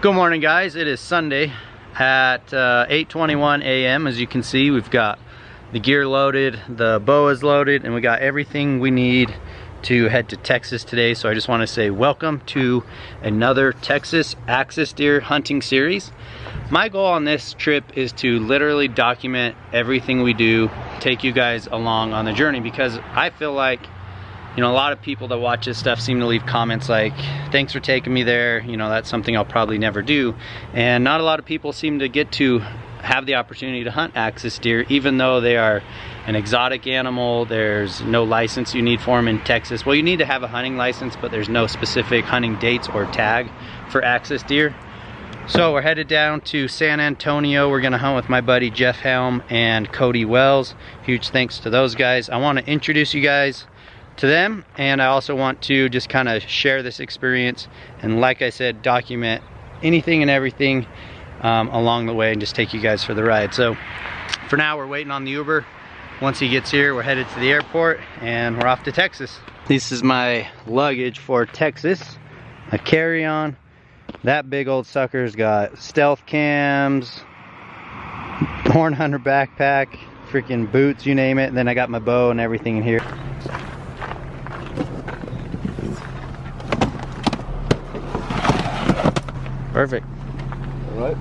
Good morning, guys. It is Sunday at 8:21 a.m. As you can see, we've got the gear loaded, the bow is loaded, and we got everything we need to head to Texas today. So I just want to say welcome to another Texas axis deer hunting series. My goal on this trip is to literally document everything we do, take you guys along on the journey, because I feel like, you know, a lot of people that watch this stuff seem to leave comments like, thanks for taking me there, you know, that's something I'll probably never do. And not a lot of people seem to get to have the opportunity to hunt axis deer, even though they are an exotic animal. There's no license you need for them in Texas. Well, you need to have a hunting license, but there's no specific hunting dates or tag for axis deer. So we're headed down to San Antonio. We're gonna hunt with my buddy Jeff Helm and Cody Wells. Huge thanks to those guys. I want to introduce you guys to them, and I also want to just kind of share this experience and, like I said, document anything and everything along the way and just take you guys for the ride. So for now, we're waiting on the Uber. Once he gets here, we're headed to the airport and we're off to Texas. This is my luggage for Texas, a carry-on. That big old sucker's got stealth cams, horn hunter backpack, freaking boots, you name it. And then I got my bow and everything in here. Perfect. All right.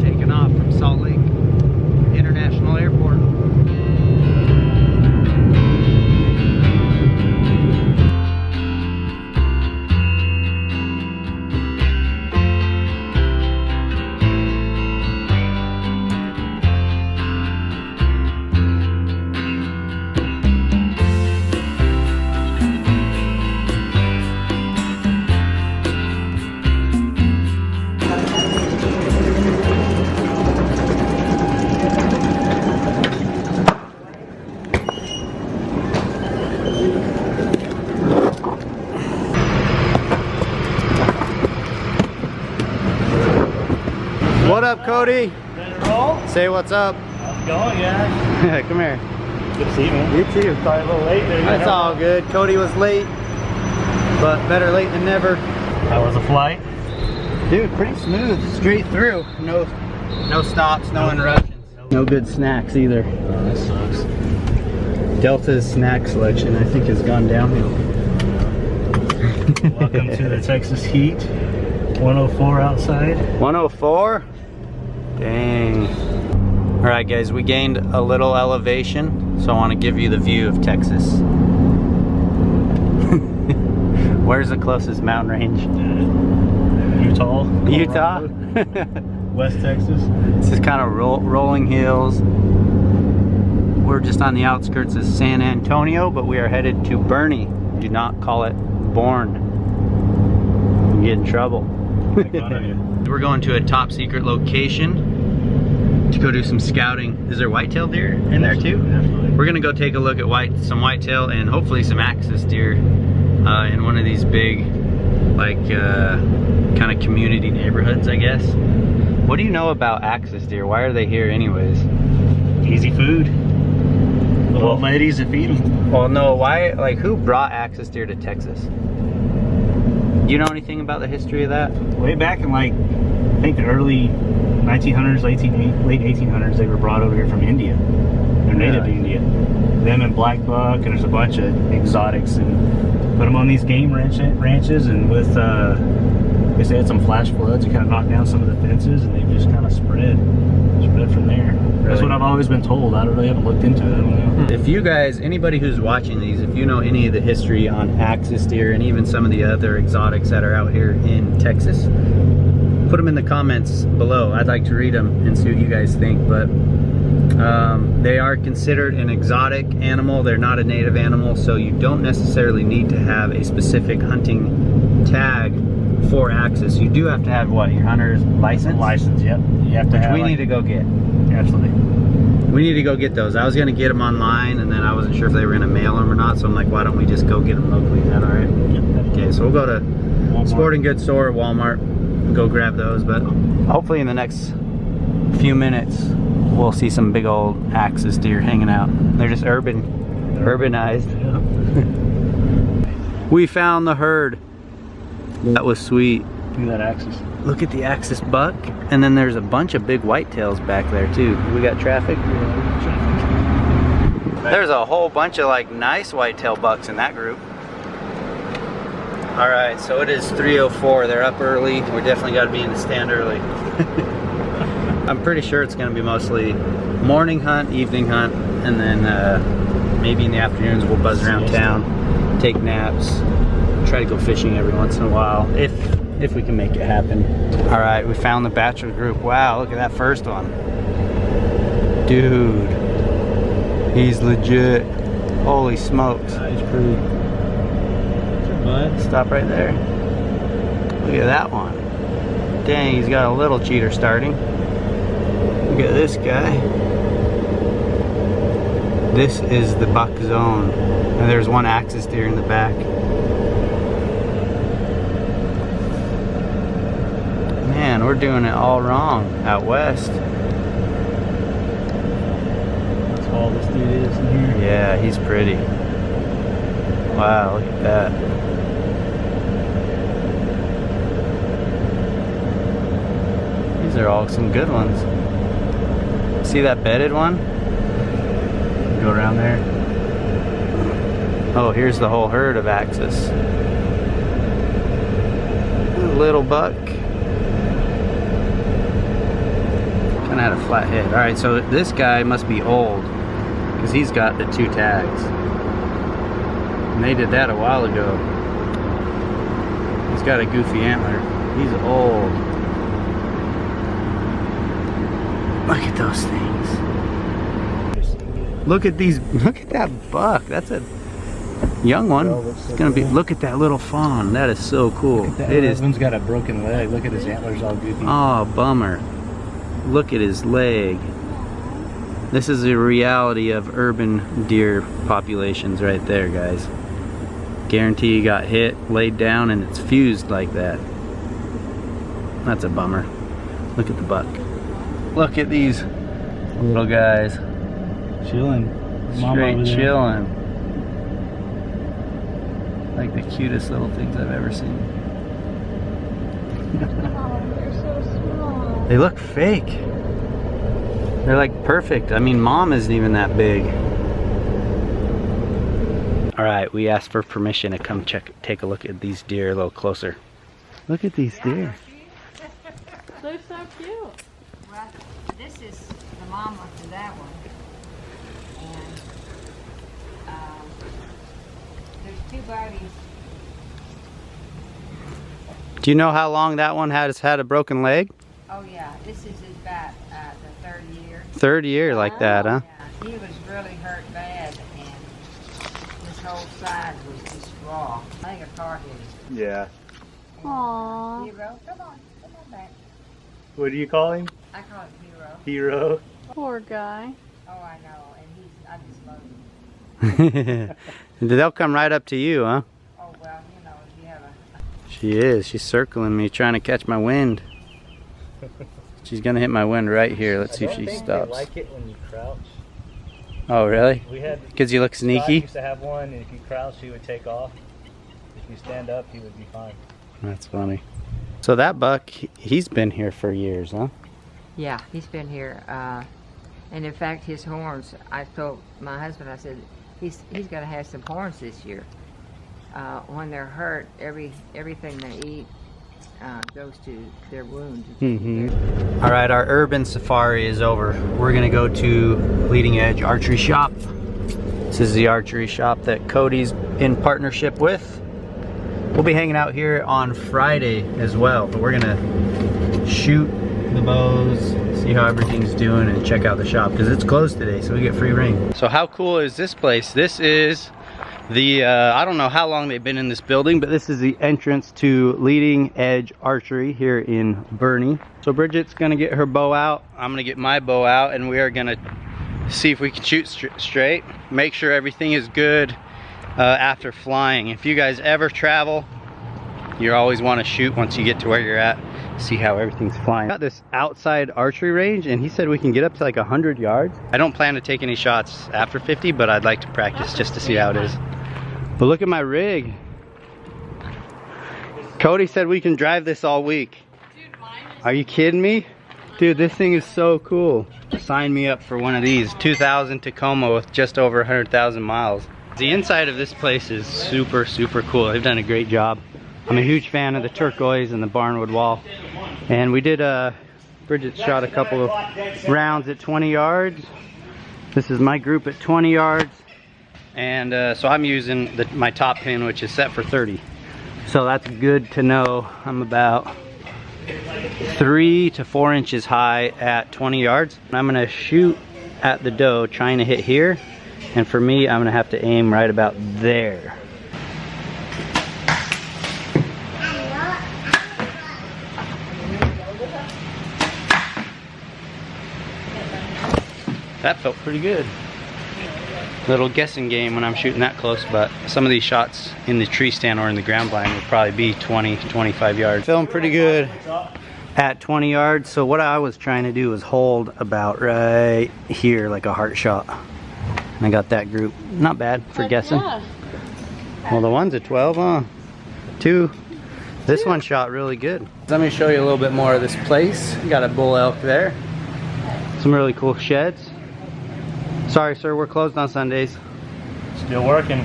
Taking off from Salt Lake International Airport. What up, Cody? Ready to roll? Say what's up. How's it going, guys? Come here. Good to see you, man. You too. Sorry, a little late there. That's all good. Cody was late, but better late than never. How was the flight? Dude, pretty smooth, straight through. No stops, no interruptions. No good snacks either. Oh, that sucks. Delta's snack selection, I think, has gone downhill. Welcome to the Texas heat. 104 outside. 104? Dang. All right, guys, we gained a little elevation, so I want to give you the view of Texas. Where's the closest mountain range? Utah. Colorado. Utah? West Texas. This is kind of rolling hills. We're just on the outskirts of San Antonio, but we are headed to Bernie. Do not call it Bourne. You get in trouble. We're going to a top secret location to go do some scouting. Is there whitetail deer in there too? Absolutely. We're gonna go take a look at some whitetail and hopefully some axis deer in one of these big, like, kind of community neighborhoods, I guess. What do you know about axis deer? Why are they here anyways? Easy food. Little old ladies that feed them. Well, no, why, like, who brought axis deer to Texas? Do you know anything about the history of that? Way back in, like, I think the early 1900s, late 1800s, they were brought over here from India. They're native to India. Them and black buck, and there's a bunch of exotics, and put them on these game ranches, and with, they say had some flash floods, it kind of knocked down some of the fences, and they've just kind of spread from there. Really? That's what I've always been told. I really haven't looked into it. I don't know. If you guys, anybody who's watching these, if you know any of the history on axis deer and even some of the other exotics that are out here in Texas, put them in the comments below. I'd like to read them and see what you guys think. But they are considered an exotic animal. They're not a native animal, so you don't necessarily need to have a specific hunting tag for axis. You do have to have, what, your hunter's license? License, yep. You have to have. We need to go get. Absolutely. We need to go get those. I was gonna get them online, and then I wasn't sure if they were gonna mail them or not. So I'm like, why don't we just go get them locally? Is that all right? Yep. Okay, so we'll go to Walmart. Sporting Goods store, Walmart, and go grab those. But hopefully in the next few minutes, we'll see some big old axis deer hanging out. They're just urbanized. Yeah. We found the herd. That was sweet. Look at that axis. Look at the axis buck, and then there's a bunch of big whitetails back there too. We got traffic? Yeah, traffic. There's a whole bunch of like nice whitetail bucks in that group. All right, so it is 3:04. They're up early. We definitely got to be in the stand early. I'm pretty sure it's going to be mostly morning hunt, evening hunt, and then maybe in the afternoons we'll buzz around town, take naps, try to go fishing every once in a while if we can make it happen. All right, we found the bachelor group. Wow, look at that first one, dude. He's legit. Holy smokes. He's pretty. Stop right there. Look at that one. Dang, he's got a little cheater starting. Look at this guy. This is the buck zone. And there's one axis deer in the back. Man, we're doing it all wrong out west. That's all this dude is in here. Yeah, he's pretty. Wow, look at that. These are all some good ones. See that bedded one? Go around there. Oh, here's the whole herd of axis. Little buck. Kinda had a flat head. Alright, so this guy must be old, because he's got the 2 tags. And they did that a while ago. He's got a goofy antler. He's old. Look at those things. Look at these. Look at that buck. That's a young one. It's gonna be. Look at that little fawn. That is so cool. It is. One's got a broken leg. Look at his antlers all goofy. Oh, bummer. Look at his leg. This is a reality of urban deer populations right there, guys. Guarantee you got hit, laid down, and it's fused like that. That's a bummer. Look at the buck. Look at these little guys. Chilling. Straight chilling. Like the cutest little things I've ever seen. Oh, they're so small. They look fake. They're like perfect. I mean, mom isn't even that big. All right, we asked for permission to come take a look at these deer a little closer. Look at these deer. They're so cute. Well, this is the mama to that one. And there's 2 bodies. Do you know how long that one has had a broken leg? Oh yeah, this is about the 3rd year. 3rd year like that, huh? Yeah, he was really hurt bad, and his whole side was just raw. I think a car hit him. Yeah. Aww. Hero, come on back. What do you call him? I call him Hero. Hero. Poor guy. Oh, I know, and I just love him. They'll come right up to you, huh? Oh well, you know, if you have a. She is. She's circling me, trying to catch my wind. She's gonna hit my wind right here. Let's see if she stops. I like it when you crouch. Oh, really? We had. Because you look Scott sneaky? used to have one, and if you crouch, he would take off. If you stand up, he would be fine. That's funny. So that buck, he's been here for years, huh? Yeah, he's been here, and in fact, his horns. I told my husband, I said, he's got to have some horns this year. When they're hurt, everything they eat goes to their wounds. All right, our urban safari is over. We're gonna go to Leading Edge Archery Shop. This is the archery shop that Cody's in partnership with. We'll be hanging out here on Friday as well, but we're gonna shoot the bows, see how everything's doing, and check out the shop because it's closed today, so we get free ring. So how cool is this place? This is the, I don't know how long they've been in this building, but this is the entrance to Leading Edge Archery here in Boerne. So Bridget's gonna get her bow out, I'm gonna get my bow out, and we are gonna see if we can shoot straight, make sure everything is good after flying. If you guys ever travel, you always want to shoot once you get to where you're at, see how everything's flying. Got this outside archery range, and he said we can get up to like 100 yards. I don't plan to take any shots after 50, but I'd like to practice just to see how it is. But look at my rig. Cody said we can drive this all week. Dude, mine is... Are you kidding me? Dude, this thing is so cool. Sign me up for one of these. 2000 Tacoma with just over 100,000 miles. The inside of this place is super, super cool. They've done a great job. I'm a huge fan of the turquoise and the barnwood wall. And we did Bridget shot a couple of rounds at 20 yards. This is my group at 20 yards. And so I'm using my top pin, which is set for 30. So that's good to know. I'm about 3 to 4 inches high at 20 yards. I'm gonna shoot at the doe, trying to hit here. And for me, I'm gonna have to aim right about there. That felt pretty good. Little guessing game when I'm shooting that close, but some of these shots in the tree stand or in the ground blind would probably be 20, 25 yards. Feeling pretty good at 20 yards. So what I was trying to do was hold about right here, like a heart shot. And I got that group. Not bad for guessing. Yeah. Well, the one's a 12, huh? 2. This one shot really good. Let me show you a little bit more of this place. You got a bull elk there. Some really cool sheds. Sorry, sir, we're closed on Sundays. Still working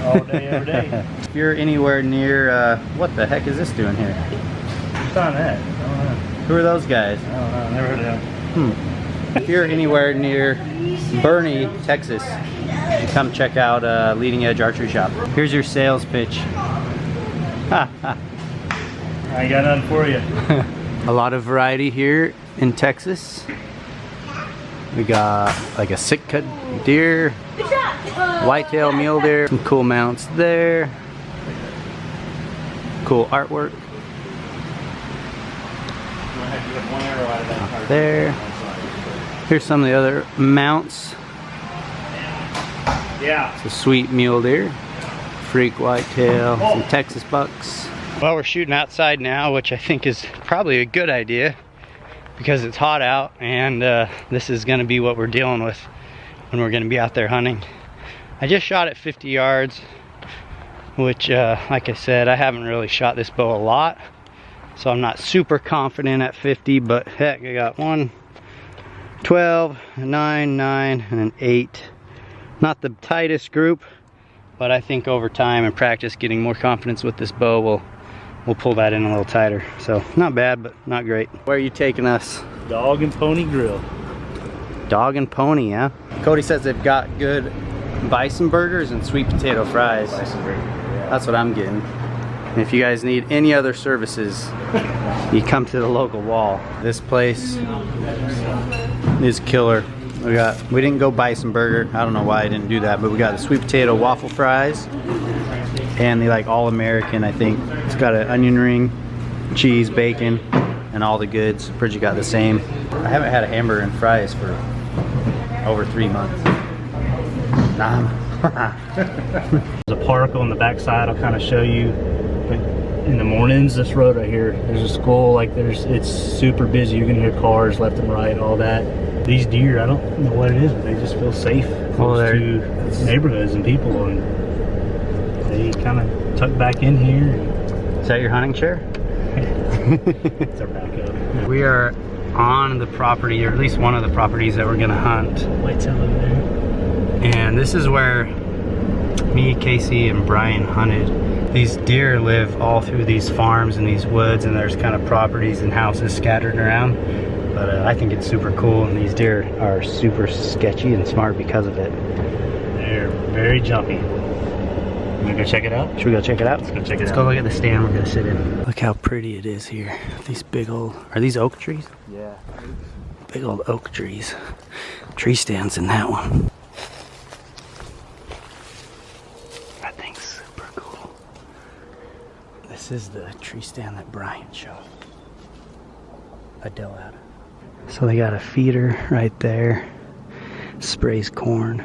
all day, every day. If you're anywhere near, what the heck is this doing here? What's on that? I don't know. Who are those guys? I don't know. Never heard of them. If you're anywhere near Bernie, Texas, you come check out Leading Edge Archery Shop. Here's your sales pitch. I ain't got nothing for you. A lot of variety here in Texas. We got like a sick cut deer, whitetail mule deer, some cool mounts there, cool artwork up there. Here's some of the other mounts. Yeah. It's a sweet mule deer, freak whitetail, some Texas bucks. Well, we're shooting outside now, which I think is probably a good idea because it's hot out, and this is going to be what we're dealing with when we're going to be out there hunting. I just shot at 50 yards, which like I said, I haven't really shot this bow a lot, so I'm not super confident at 50, but heck, I got 1, 12, 9, 9, and an 8. Not the tightest group, but I think over time and practice getting more confidence with this bow we'll pull that in a little tighter. So not bad, but not great. Where are you taking us? Dog and Pony Grill. Dog and Pony, yeah? Cody says they've got good bison burgers and sweet potato fries. That's what I'm getting. And if you guys need any other services, you come to the local wall. This place is killer. We didn't go bison burger. I don't know why I didn't do that, but we got the sweet potato waffle fries and the like all American, I think. It's got an onion ring, cheese, bacon, and all the goods. Bridget got the same. I haven't had a hamburger and fries for over 3 months. There's a park on the backside. I'll kind of show you. But in the mornings, this road right here, there's a school. Like it's super busy. You're gonna hear cars left and right, all that. These deer, I don't know what it is, but they just feel safe close to neighborhoods and people, and they kind of tuck back in here. Is that your hunting chair? It's our backup. We are on the property, or at least one of the properties that we're gonna hunt. Whitetail over there. And this is where me, Casey, and Brian hunted. These deer live all through these farms and these woods, and there's kind of properties and houses scattered around. But I think it's super cool, and these deer are super sketchy and smart because of it. They're very jumpy. You wanna go check it out? Should we go check it out? Let's go check it out. Let's go look at the stand we're gonna sit in. Look how pretty it is here. These big old, are these oak trees? Yeah. Big old oak trees. Tree stands in that one. That thing's super cool. This is the tree stand that Brian showed Adele out of. So they got a feeder right there. Sprays corn.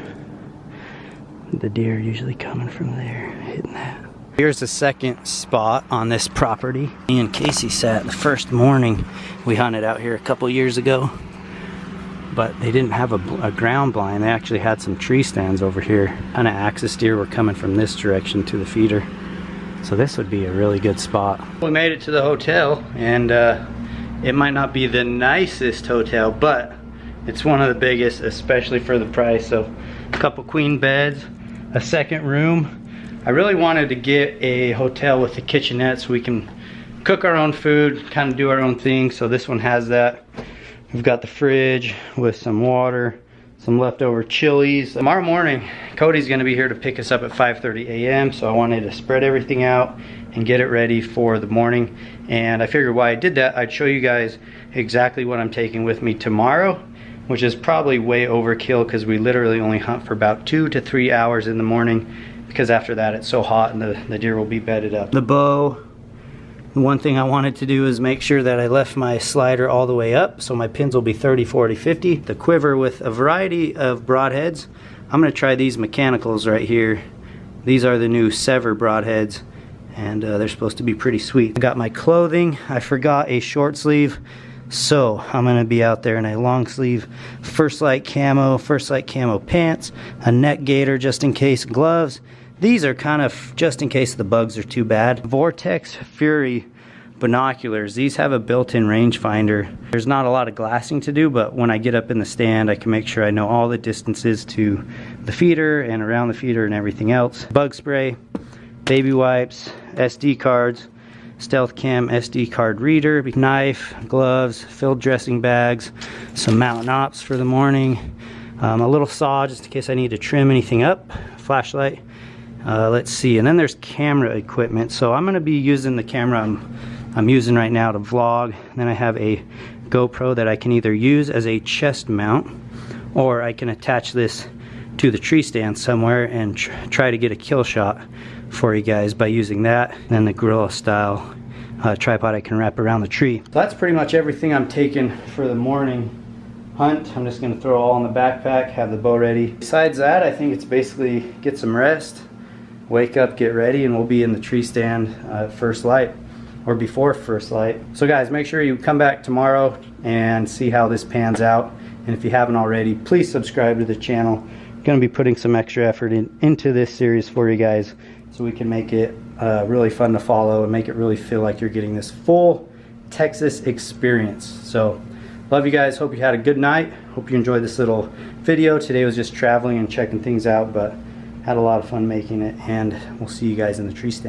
The deer usually coming from there, hitting that. Here's the second spot on this property. Me and Casey sat the first morning. We hunted out here a couple years ago, but they didn't have a ground blind. They actually had some tree stands over here. Kind of axis deer were coming from this direction to the feeder. So this would be a really good spot. We made it to the hotel, and it might not be the nicest hotel, but it's one of the biggest, especially for the price. So a couple queen beds, a second room. I really wanted to get a hotel with a kitchenette so we can cook our own food, kind of do our own thing. So this one has that. We've got the fridge with some water, some leftover chilies. Tomorrow morning, Cody's gonna be here to pick us up at 5:30 a.m. So I wanted to spread everything out and get it ready for the morning. And I figured why I did that, I'd show you guys exactly what I'm taking with me tomorrow, which is probably way overkill because we literally only hunt for about 2 to 3 hours in the morning, because after that it's so hot and the deer will be bedded up. The bow, the one thing I wanted to do is make sure that I left my slider all the way up, so my pins will be 30, 40, 50. The quiver with a variety of broadheads. I'm gonna try these mechanicals right here. These are the new Sever broadheads, and they're supposed to be pretty sweet. I got my clothing. I forgot a short sleeve, so I'm gonna be out there in a long sleeve First Lite camo pants, a neck gaiter just in case, gloves. These are kind of just in case the bugs are too bad. Vortex Fury binoculars. These have a built-in rangefinder. There's not a lot of glassing to do, but when I get up in the stand, I can make sure I know all the distances to the feeder and around the feeder and everything else. Bug spray, baby wipes, SD cards, Stealth Cam SD card reader, knife, gloves, field dressing bags, some Mountain Ops for the morning, a little saw just in case I need to trim anything up, flashlight. Let's see, and then there's camera equipment. So I'm going to be using the camera I'm using right now to vlog. And then I have a GoPro that I can either use as a chest mount, or I can attach this to the tree stand somewhere and try to get a kill shot for you guys by using that. And then the gorilla style tripod I can wrap around the tree. So that's pretty much everything I'm taking for the morning hunt. I'm just going to throw all in the backpack, have the bow ready. Besides that, I think it's basically get some rest, wake up, get ready, and we'll be in the tree stand at First Lite, or before First Lite. So guys, make sure you come back tomorrow and see how this pans out. And if you haven't already, please subscribe to the channel. I'm going to be putting some extra effort into this series for you guys, so we can make it really fun to follow and make it really feel like you're getting this full Texas experience. So love you guys, hope you had a good night, hope you enjoyed this little video. Today was just traveling and checking things out, but had a lot of fun making it, and we'll see you guys in the tree stand.